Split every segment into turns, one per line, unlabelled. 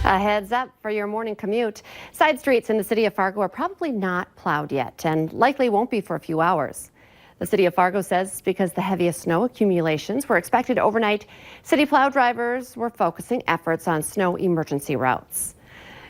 A heads up for your morning commute. Side streets in the city of Fargo are probably not plowed yet and likely won't be for a few hours. The city of Fargo says because the heaviest snow accumulations were expected overnight, city plow drivers were focusing efforts on snow emergency routes.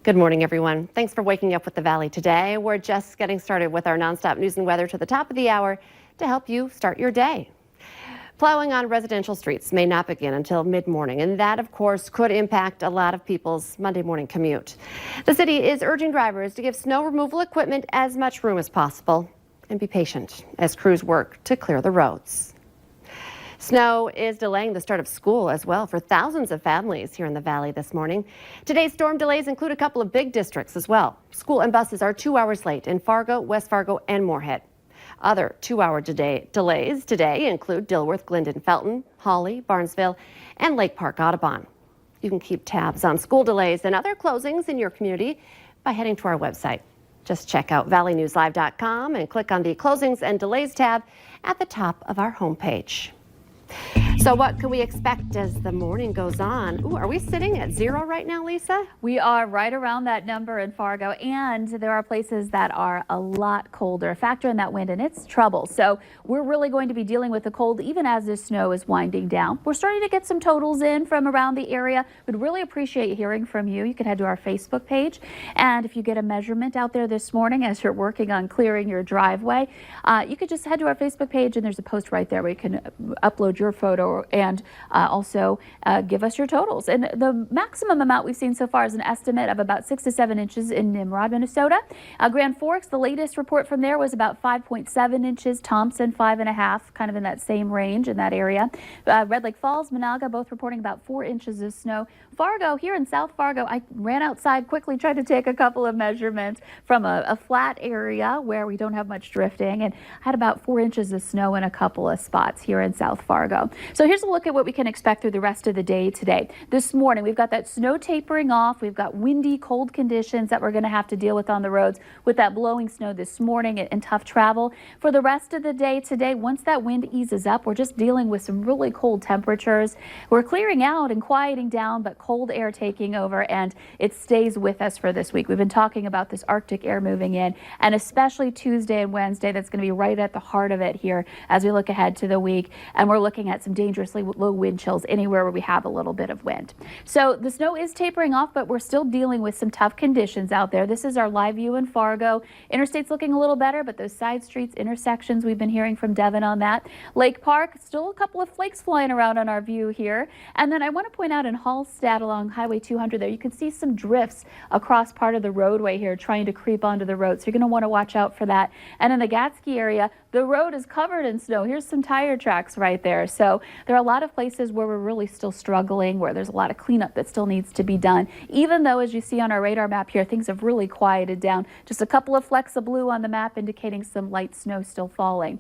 Good morning, everyone. Thanks for waking up with the Valley today. We're just getting started with our nonstop news and weather to the top of the hour to help you start your day. Plowing on residential streets may not begin until mid-morning, and that, of course, could impact a lot of people's Monday morning commute. The city is urging drivers to give snow removal equipment as much room as possible and be patient as crews work to clear the roads. Snow is delaying the start of school as well for thousands of families here in the Valley this morning. Today's storm delays include a couple of big districts as well. School and buses are 2 hours late in Fargo, West Fargo, and Moorhead. Other 2-hour delays today include Dilworth, Glendon, Felton, Hawley, Barnesville, and Lake Park, Audubon. You can keep tabs on school delays and other closings in your community by heading to our website. Just check out valleynewslive.com and click on the Closings and Delays tab at the top of our homepage. So what can we expect as the morning goes on? Ooh, are we sitting at 0 right now, Lisa?
We are right around that number in Fargo, and there are places that are a lot colder. Factor in that wind and it's trouble. So we're really going to be dealing with the cold even as this snow is winding down. We're starting to get some totals in from around the area. We'd really appreciate hearing from you. You can head to our Facebook page, and if you get a measurement out there this morning as you're working on clearing your driveway, you could just head to our Facebook page, and there's a post right there where you can upload your photo and also give us your totals. And the maximum amount we've seen so far is an estimate of about 6 to 7 inches in Nimrod, Minnesota. Grand Forks, the latest report from there was about 5.7 inches. Thompson, 5.5, kind of in that same range in that area. Red Lake Falls, Monaga, both reporting about 4 inches of snow. Fargo, here in South Fargo, I ran outside quickly, tried to take a couple of measurements from a flat area where we don't have much drifting, and had about 4 inches of snow in a couple of spots here in South Fargo. So here's a look at what we can expect through the rest of the day today. This morning, we've got that snow tapering off. We've got windy, cold conditions that we're going to have to deal with on the roads with that blowing snow this morning and tough travel. For the rest of the day today, once that wind eases up, we're just dealing with some really cold temperatures. We're clearing out and quieting down, but cold air taking over, and it stays with us for this week. We've been talking about this Arctic air moving in, and especially Tuesday and Wednesday, that's going to be right at the heart of it here as we look ahead to the week. And we're looking at some dangerously low wind chills anywhere where we have a little bit of wind. So the snow is tapering off, but we're still dealing with some tough conditions out there. This is our live view in Fargo. Interstate's looking a little better, but those side streets, intersections, we've been hearing from Devin on that. Lake Park, still a couple of flakes flying around on our view here. And then I want to point out in Hallstatt along Highway 200 there, you can see some drifts across part of the roadway here trying to creep onto the road. So you're going to want to watch out for that. And in the Gatsky area, the road is covered in snow. Here's some tire tracks right there. So there are a lot of places where we're really still struggling, where there's a lot of cleanup that still needs to be done. Even though, as you see on our radar map here, things have really quieted down. Just a couple of flecks of blue on the map indicating some light snow still falling.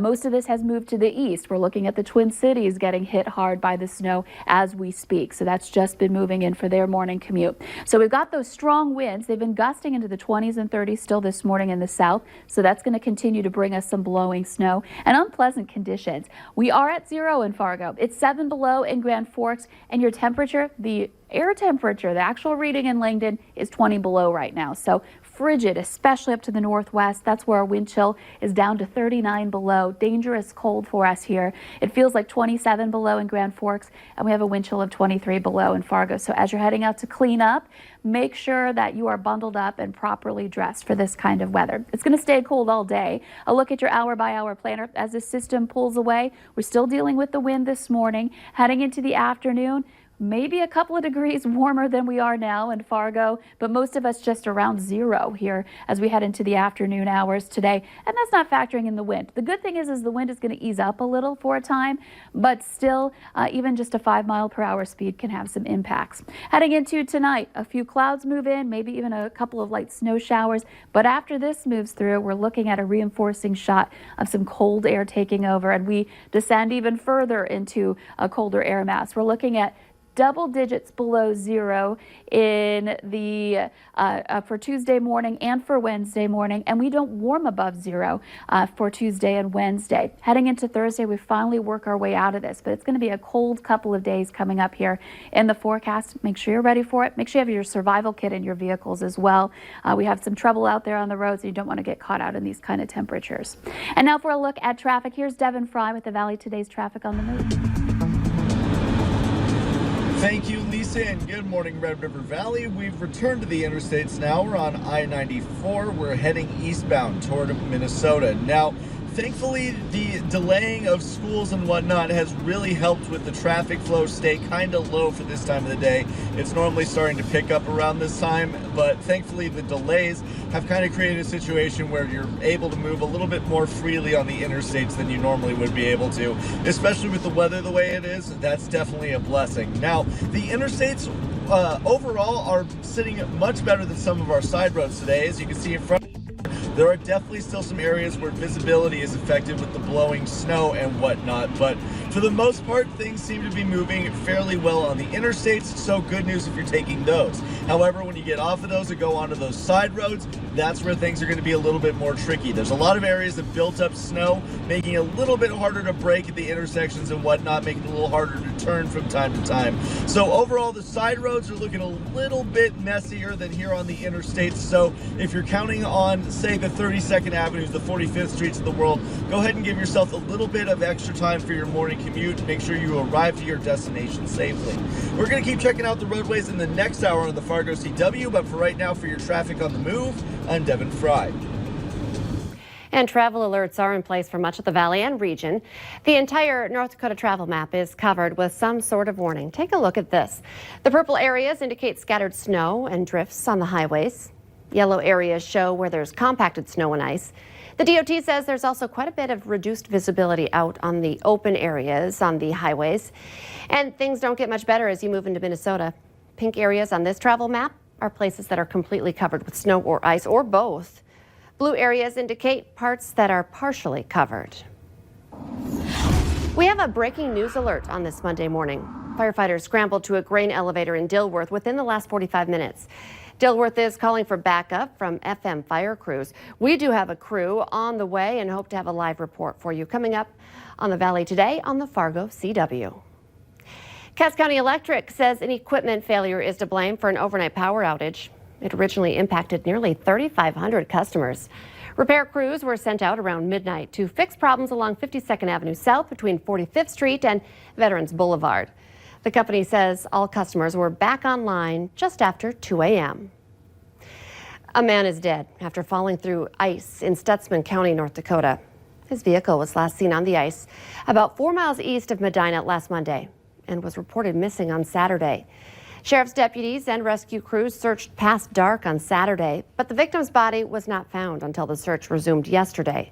Most of this has moved to the east. We're looking at the Twin Cities getting hit hard by the snow as we speak. So that's just been moving in for their morning commute. So we've got those strong winds. They've been gusting into the 20s and 30s still this morning in the south. So that's going to continue to bring us some blowing snow and unpleasant conditions. We are at 0 in Fargo. It's 7 below in Grand Forks, and your temperature, the air temperature, the actual reading in Langdon, is 20 below right now. So frigid, especially up to the northwest. That's where our wind chill is down to 39 below. Dangerous cold for us here. It feels like 27 below in Grand Forks, and we have a wind chill of 23 below in Fargo. So as you're heading out to clean up, make sure that you are bundled up and properly dressed for this kind of weather. It's going to stay cold all day. A look at your hour-by-hour planner as the system pulls away. We're still dealing with the wind this morning. Heading into the afternoon, maybe a couple of degrees warmer than we are now in Fargo, but most of us just around 0 here as we head into the afternoon hours today. And that's not factoring in the wind. The good thing is the wind is going to ease up a little for a time, but still, even just a 5-mile-per-hour speed can have some impacts. Heading into tonight, a few clouds move in, maybe even a couple of light snow showers. But after this moves through, we're looking at a reinforcing shot of some cold air taking over, and we descend even further into a colder air mass. We're looking at double digits below zero in the for Tuesday morning and for Wednesday morning, and we don't warm above zero for Tuesday and Wednesday. Heading into Thursday, we finally work our way out of this, but it's going to be a cold couple of days coming up here in the forecast. Make sure you're ready for it. Make sure you have your survival kit in your vehicles as well. We have some trouble out there on the roads, so you don't want to get caught out in these kind of temperatures. And now for a look at traffic, here's Devin Fry with the Valley Today's Traffic on the Move.
Thank you, Lisa, and good morning, Red River Valley. We've returned to the interstates now. We're on I-94. We're heading eastbound toward Minnesota. Now, thankfully, the delaying of schools and whatnot has really helped with the traffic flow stay kind of low for this time of the day. It's normally starting to pick up around this time, but thankfully the delays have kind of created a situation where you're able to move a little bit more freely on the interstates than you normally would be able to, especially with the weather the way it is. That's definitely a blessing. Now, the interstates overall are sitting much better than some of our side roads today. As you can see in front, there are definitely still some areas where visibility is affected with the blowing snow and whatnot, but for the most part, things seem to be moving fairly well on the interstates, so good news if you're taking those. However, when you get off of those and go onto those side roads, that's where things are going to be a little bit more tricky. There's a lot of areas that built up snow, making it a little bit harder to brake at the intersections and whatnot, making it a little harder to turn from time to time. So overall, the side roads are looking a little bit messier than here on the interstates, so if you're counting on, say, the 32nd Avenues, the 45th Streets of the world, go ahead and give yourself a little bit of extra time for your morning commute. Make sure you arrive to your destination safely. We're going to keep checking out the roadways in the next hour on the Fargo CW, but for right now, for your traffic on the move, I'm Devin Fry.
And travel alerts are in place for much of the valley and region. The entire North Dakota travel map is covered with some sort of warning. Take a look at this. The purple areas indicate scattered snow and drifts on the highways. Yellow areas show where there's compacted snow and ice. The DOT says there's also quite a bit of reduced visibility out on the open areas on the highways. And things don't get much better as you move into Minnesota. Pink areas on this travel map are places that are completely covered with snow or ice or both. Blue areas indicate parts that are partially covered. We have a breaking news alert on this Monday morning. Firefighters scrambled to a grain elevator in Dilworth within the last 45 minutes. Dilworth is calling for backup from FM fire crews. We do have a crew on the way and hope to have a live report for you coming up on the Valley Today on the Fargo CW. Cass County Electric says an equipment failure is to blame for an overnight power outage. It originally impacted nearly 3,500 customers. Repair crews were sent out around midnight to fix problems along 52nd Avenue South between 45th Street and Veterans Boulevard. The company says all customers were back online just after 2 a.m. A man is dead after falling through ice in Stutzman County, North Dakota. His vehicle was last seen on the ice about 4 miles east of Medina last Monday and was reported missing on Saturday. Sheriff's deputies and rescue crews searched past dark on Saturday, but the victim's body was not found until the search resumed yesterday.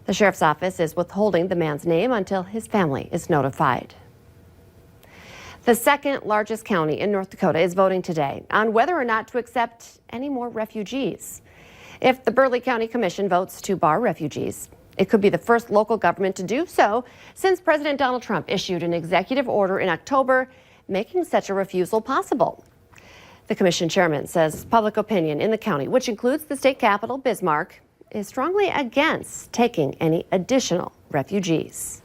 The sheriff's office is withholding the man's name until his family is notified. The second largest county in North Dakota is voting today on whether or not to accept any more refugees. If the Burleigh County Commission votes to bar refugees, it could be the first local government to do so since President Donald Trump issued an executive order in October making such a refusal possible. The commission chairman says public opinion in the county, which includes the state capital, Bismarck, is strongly against taking any additional refugees.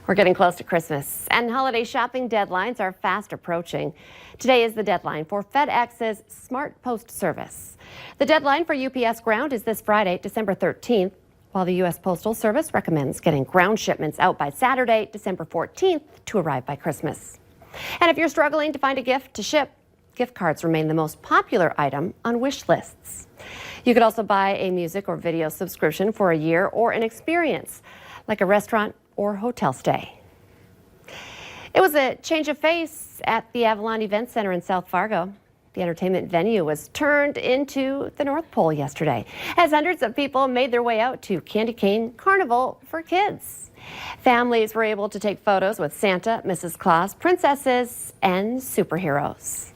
We're getting close to Christmas, and holiday shopping deadlines are fast approaching. Today is the deadline for FedEx's Smart Post service. The deadline for UPS Ground is this Friday, December 13th, while the U.S. Postal Service recommends getting ground shipments out by Saturday, December 14th, to arrive by Christmas. And if you're struggling to find a gift to ship, gift cards remain the most popular item on wish lists. You could also buy a music or video subscription for a year or an experience, like a restaurant or hotel stay. It was a change of face at the Avalon Event Center in South Fargo. The entertainment venue was turned into the North Pole yesterday as hundreds of people made their way out to Candy Cane Carnival for kids. Families were able to take photos with Santa, Mrs. Claus, princesses, and superheroes.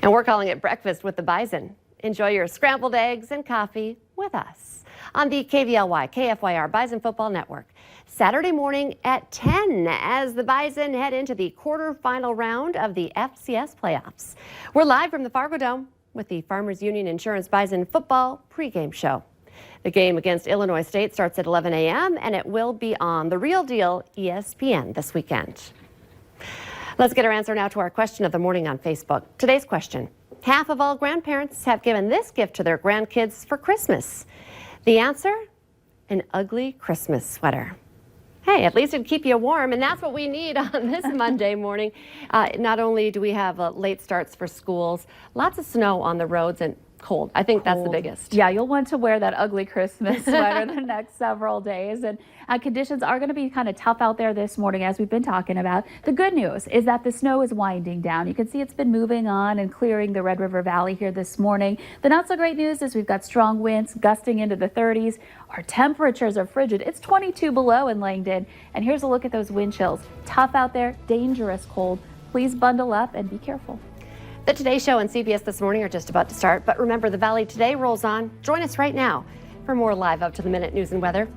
And we're calling it Breakfast with the Bison. Enjoy your scrambled eggs and coffee with us on the KVLY KFYR Bison Football Network. Saturday morning at 10 as the Bison head into the quarterfinal round of the FCS playoffs. We're live from the Fargo Dome with the Farmers Union Insurance Bison football pregame show. The game against Illinois State starts at 11 a.m. and it will be on The Real Deal ESPN this weekend. Let's get our answer now to our question of the morning on Facebook. Today's question: half of all grandparents have given this gift to their grandkids for Christmas. The answer? An ugly Christmas sweater. Hey, at least it'd keep you warm, and that's what we need on this Monday morning. Not only do we have late starts for schools, lots of snow on the roads and cold. I think that's the biggest.
Yeah, you'll want to wear that ugly Christmas sweater the next several days. And conditions are going to be kind of tough out there this morning, as we've been talking about. The good news is that the snow is winding down. You can see it's been moving on and clearing the Red River Valley here this morning. The not so great news is we've got strong winds gusting into the 30s. Our temperatures are frigid. It's 22 below in Langdon. And here's a look at those wind chills. Tough out there, dangerous cold. Please bundle up and be careful.
The Today Show and CBS This Morning are just about to start, but remember, the Valley Today rolls on. Join us right now for more live up-to-the-minute news and weather.